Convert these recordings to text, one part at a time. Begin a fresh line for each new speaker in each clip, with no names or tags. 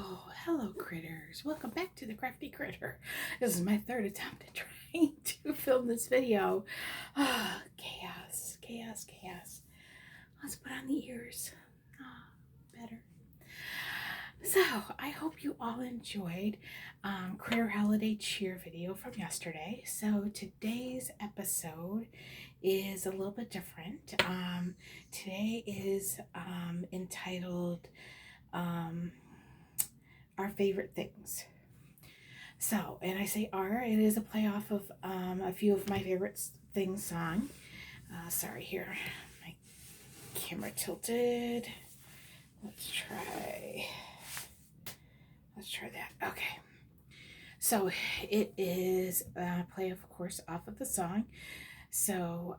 Oh, hello, critters. Welcome back to the Crafty Critter. This is my third attempt at trying to film this video. Chaos, chaos, chaos. Let's put on the ears. Better. So, I hope you all enjoyed Critter Holiday Cheer video from yesterday. So, today's episode is a little bit different. Today is entitled Our Favorite Things. So, and I say our, it is a play off of a few of my favorite things song. Sorry, here, my camera tilted. Let's try that. Okay. So it is a play, of course, off of the song. So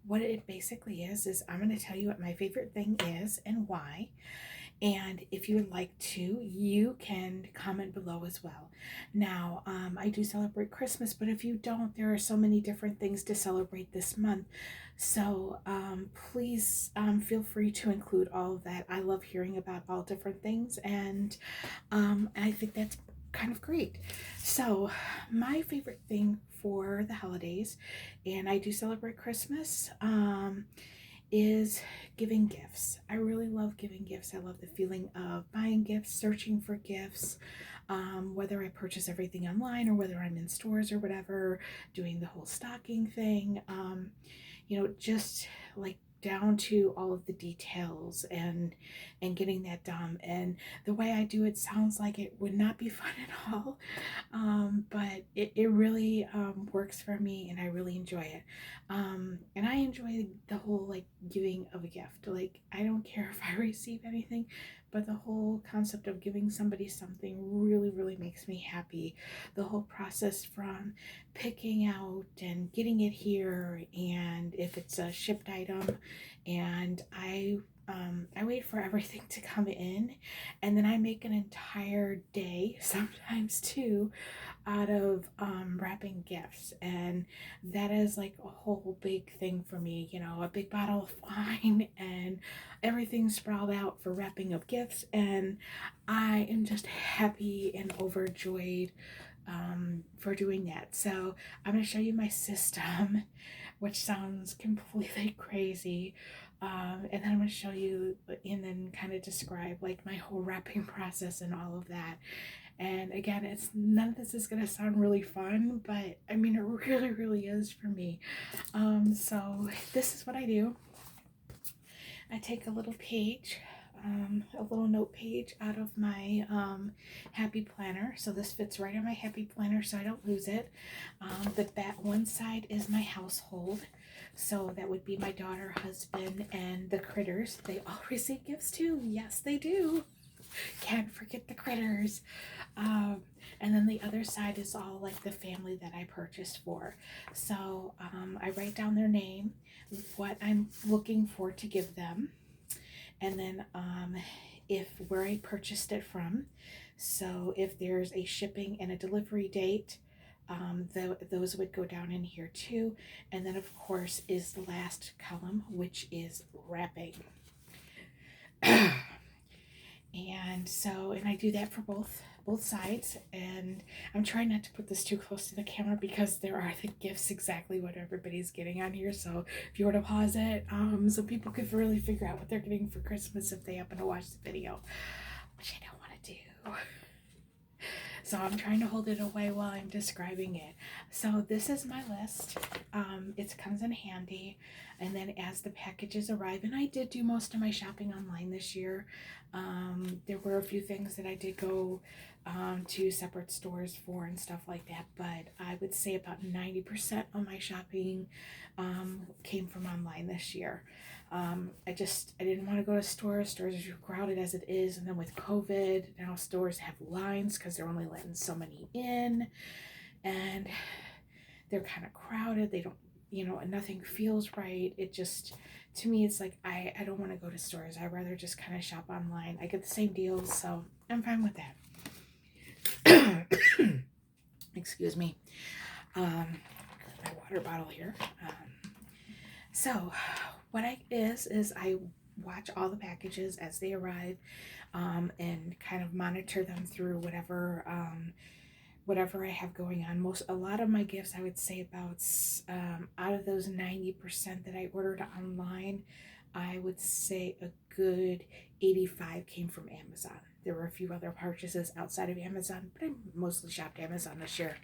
what it basically is I'm going to tell you what my favorite thing is and why. And if you would like to, you can comment below as well. Now, I do celebrate Christmas, but if you don't, there are so many different things to celebrate this month. So please feel free to include all of that. I love hearing about all different things, and I think that's kind of great. So my favorite thing for the holidays, and I do celebrate Christmas, is giving gifts. I really love giving gifts. I love the feeling of buying gifts, searching for gifts, whether I purchase everything online or whether I'm in stores or whatever, doing the whole stocking thing, just like down to all of the details and getting that done. And the way I do it sounds like it would not be fun at all, but it really works for me, and I really enjoy it. And I enjoy the whole like giving of a gift. Like, I don't care if I receive anything, but the whole concept of giving somebody something really makes me happy. The whole process from picking out and getting it here, and if it's a shipped item, and I wait for everything to come in, and then I make an entire day, sometimes two, out of wrapping gifts. And that is like a whole big thing for me, a big bottle of wine and everything sprawled out for wrapping up gifts. And I am just happy and overjoyed for doing that. So I'm going to show you my system, which sounds completely crazy. And then I'm going to show you and then kind of describe like my whole wrapping process and all of that. And again, it's none of this is going to sound really fun, but I mean, it really is for me. So this is what I do. I take a little page, a little note page out of my happy planner. So this fits right in my happy planner, so I don't lose it. That one side is my household. So that would be my daughter, husband, and the critters. They all receive gifts too. Yes, they do. Can't forget the critters. And then the other side is all like the family that I purchased for. So I write down their name, what I'm looking for to give them, and then if where I purchased it from. So if there's a shipping and a delivery date, those would go down in here too. And then of course is the last column, which is wrapping. And I do that for both sides, and I'm trying not to put this too close to the camera because there are the gifts exactly what everybody's getting on here. So if you were to pause it, so people could really figure out what they're getting for Christmas if they happen to watch the video, which I don't want to do. So I'm trying to hold it away while I'm describing it. So this is my list. It comes in handy. And then as the packages arrive, and I did do most of my shopping online this year. There were a few things that I did go to separate stores for and stuff like that. But I would say about 90% of my shopping came from online this year. I didn't want to go to stores. Stores are crowded as it is, and then with COVID, now stores have lines because they're only letting so many in, and they're kind of crowded. They don't, nothing feels right. It just, to me, it's like I don't want to go to stores. I'd rather just kind of shop online. I get the same deals, so I'm fine with that. Excuse me. My water bottle here. So what I is I watch all the packages as they arrive, and kind of monitor them through whatever I have going on. A lot of my gifts, I would say about out of those 90% that I ordered online, I would say a good 85 came from Amazon. There were a few other purchases outside of Amazon, but I mostly shopped Amazon this year.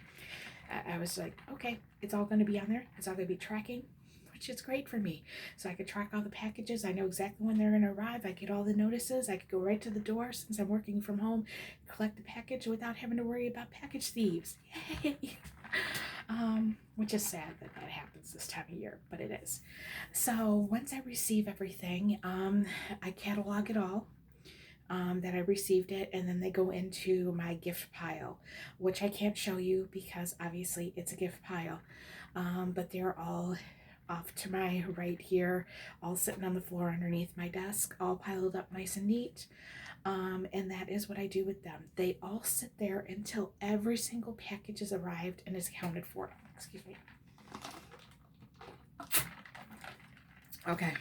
I was like, okay, it's all going to be on there. It's all going to be tracking, which is great for me. So I could track all the packages. I know exactly when they're going to arrive. I get all the notices. I could go right to the door since I'm working from home, collect the package without having to worry about package thieves. Yay! Which is sad that that happens this time of year, but it is. So once I receive everything, I catalog it all. That I received it, and then they go into my gift pile, which I can't show you because obviously it's a gift pile, but they're all off to my right here, all sitting on the floor underneath my desk, all piled up nice and neat. And that is what I do with them. They all sit there until every single package is arrived and is accounted for. Excuse me. Okay.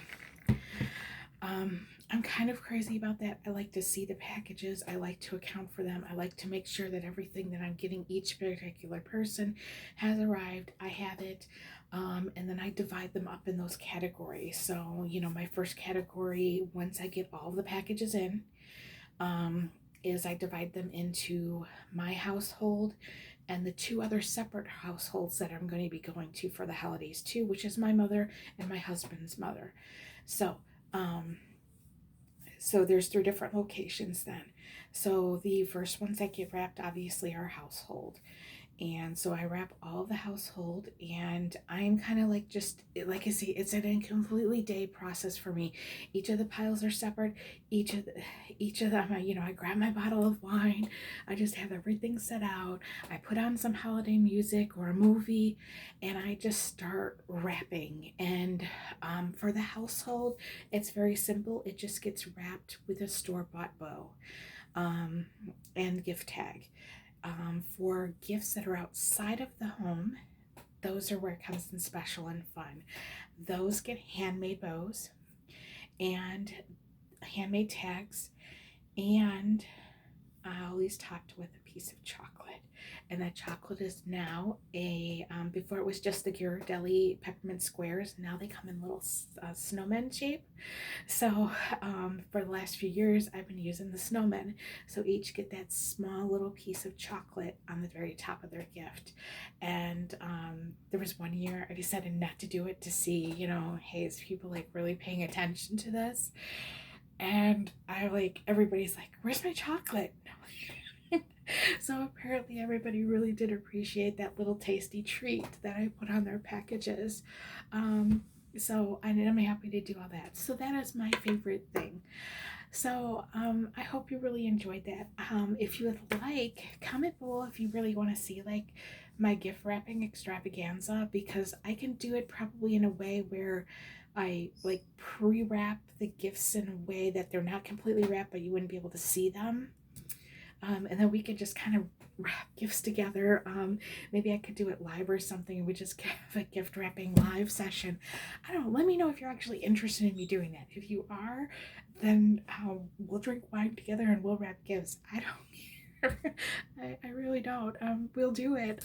I'm kind of crazy about that. I like to see the packages. I like to account for them. I like to make sure that everything that I'm getting each particular person has arrived. I have it. And then I divide them up in those categories. So, my first category, once I get all the packages in, is I divide them into my household and the two other separate households that I'm going to be going to for the holidays too, which is my mother and my husband's mother. So, so there's 3 different locations then. So the first ones that get wrapped obviously are household. And so I wrap all the household, and I'm kind of like, just like I say, it's a completely day process for me. Each of the piles are separate. Each of them, I grab my bottle of wine. I just have everything set out. I put on some holiday music or a movie, and I just start wrapping. And for the household, it's very simple. It just gets wrapped with a store-bought bow, and gift tag. For gifts that are outside of the home, those are where it comes in special and fun. Those get handmade bows and handmade tags, and always topped with a piece of chocolate. And that chocolate is now before it was just the Ghirardelli peppermint squares. Now they come in little snowman shape. So for the last few years, I've been using the snowmen. So each get that small little piece of chocolate on the very top of their gift. And there was one year I decided not to do it to see, hey, is people like really paying attention to this? And everybody's like, where's my chocolate? So apparently everybody really did appreciate that little tasty treat that I put on their packages. So I'm happy to do all that. So that is my favorite thing. So I hope you really enjoyed that. If you would like, comment below if you really want to see like my gift wrapping extravaganza, because I can do it probably in a way where I like pre-wrap the gifts in a way that they're not completely wrapped, but you wouldn't be able to see them. And then we could just kind of wrap gifts together. Maybe I could do it live or something, and we just have a gift wrapping live session. I don't know. Let me know if you're actually interested in me doing that. If you are, then we'll drink wine together and we'll wrap gifts. I don't care. I really don't. We'll do it.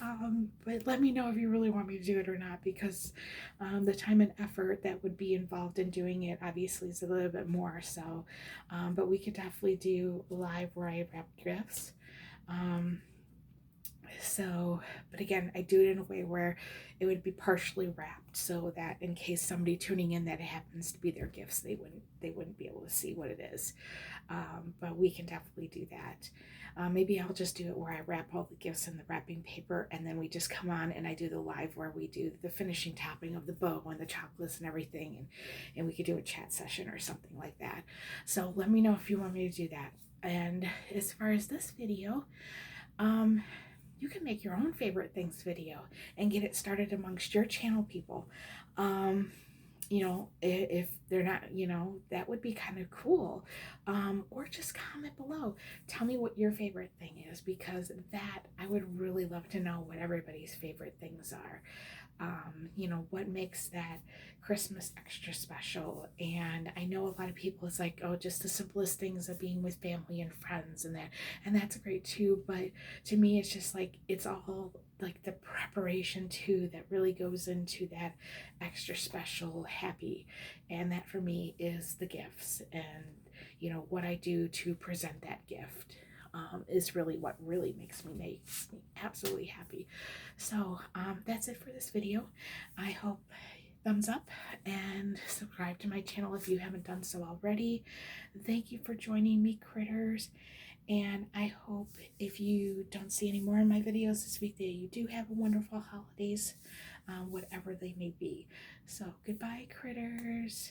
But let me know if you really want me to do it or not, because the time and effort that would be involved in doing it obviously is a little bit more. So, but we could definitely do live where I wrap gifts. But again, I do it in a way where it would be partially wrapped, so that in case somebody tuning in that it happens to be their gifts, they wouldn't be able to see what it is. But we can definitely do that. Maybe I'll just do it where I wrap all the gifts in the wrapping paper, and then we just come on and I do the live where we do the finishing topping of the bow and the chocolates and everything, and we could do a chat session or something like that. So let me know if you want me to do that. And as far as this video, you can make your own favorite things video and get it started amongst your channel people. If they're not, that would be kind of cool. Or just comment below. Tell me what your favorite thing is, because that I would really love to know what everybody's favorite things are. You know, what makes that Christmas extra special. And I know a lot of people, it's like, oh, just the simplest things of being with family and friends and that, and that's great too. But to me, it's just like, it's all like the preparation too that really goes into that extra special happy. And that for me is the gifts and, you know, what I do to present that gift. Is really what really makes me absolutely happy. So that's it for this video. I hope thumbs up and subscribe to my channel if you haven't done so already. Thank you for joining me, critters, and I hope if you don't see any more of my videos this week that you do have a wonderful holidays, whatever they may be. So goodbye, critters.